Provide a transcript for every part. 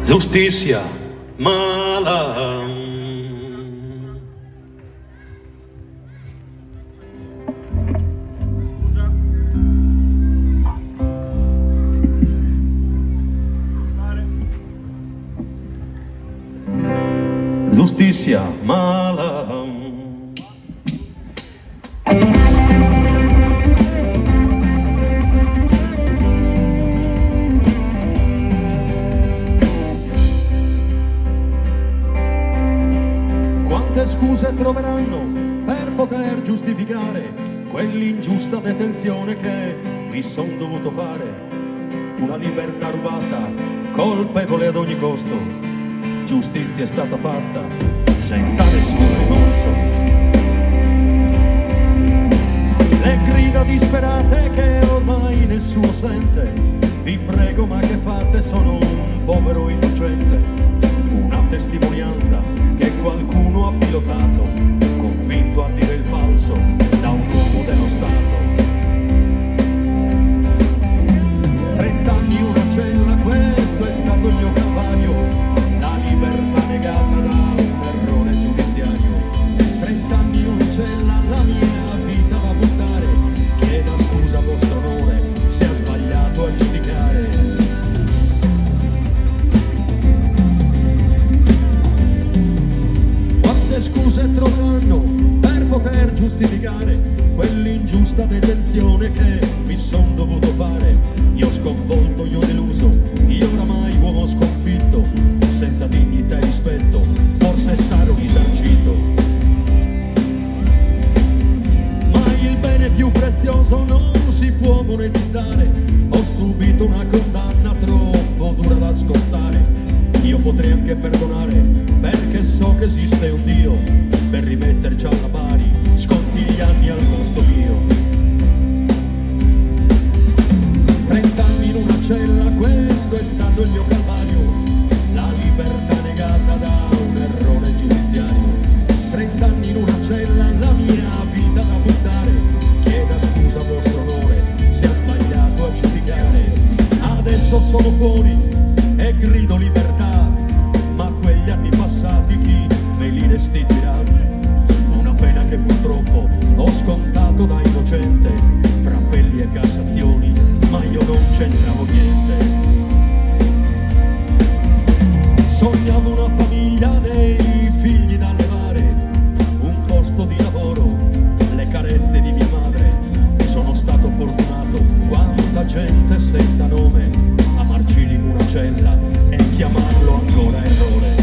giustizia mala. Giustizia mala. Quante scuse troveranno per poter giustificare quell'ingiusta detenzione che mi son dovuto fare? Una libertà rubata, colpevole ad ogni costo. Giustizia è stata fatta senza nessun rimorso. Le grida disperate che ormai nessuno sente, vi prego ma che fate, sono un povero innocente. Una testimonianza che qualcuno ha pilotato, convinto a dire il falso da un uomo dello Stato. 30 anni una cella, questo è stato il mio calvario. Libertà negata da un errore giudiziario. 30 anni in cella, la mia vita da buttare. Chieda scusa a vostro onore se ha sbagliato a giudicare. Quante scuse troveranno per poter giustificare quell'ingiusta detenzione che mi son dovuto fare? Io sconvolto, io deluso, io oramai uomo sconfitto, senza dignità e rispetto, forse sarò risarcito. Ma il bene più prezioso non si può monetizzare. Ho subito una condanna troppo dura da scontare. Io potrei anche perdonare, perché so che esiste un Dio per rimetterci alla pari, sconti gli anni al posto mio. 30 anni in una cella, questo è stato il mio calvario. La libertà negata da un errore giudiziario. 30 anni in una cella, la mia vita da buttare. Chieda scusa a vostro onore se ha sbagliato a giudicare. Adesso sono fuori e grido libertà, ma quegli anni passati chi me li restituirà? Una pena che purtroppo ho scontato da innocente, fra appelli e cassazioni, ma io non c'entravo niente. Sognavo una famiglia, dei figli da allevare, un posto di lavoro, le carezze di mia madre. Sono stato fortunato, quanta gente senza nome a marcire in una cella e chiamarlo ancora errore.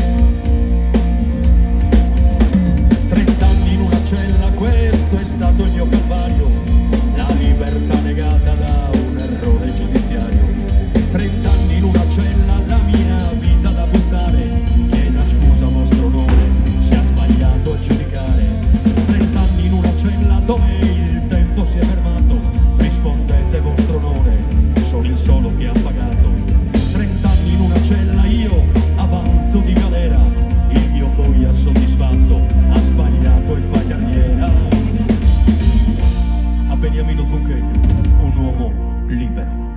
30 anni in una cella, questo è stato il mio calvario. La libertà negata da un errore giudiziario. 30 anni in una cella, la mia vita da buttare. Chieda scusa a vostro onore se ha sbagliato a giudicare. 30 anni in una cella dove il tempo si è fermato. Rispondete vostro onore, sono il solo che ha pagato. 30 anni in una cella, io avanzo di galera. Il mio poi ha soddisfatto, ha sbagliato e fa carriera. A Beniamino Zucchelli, un uomo libero.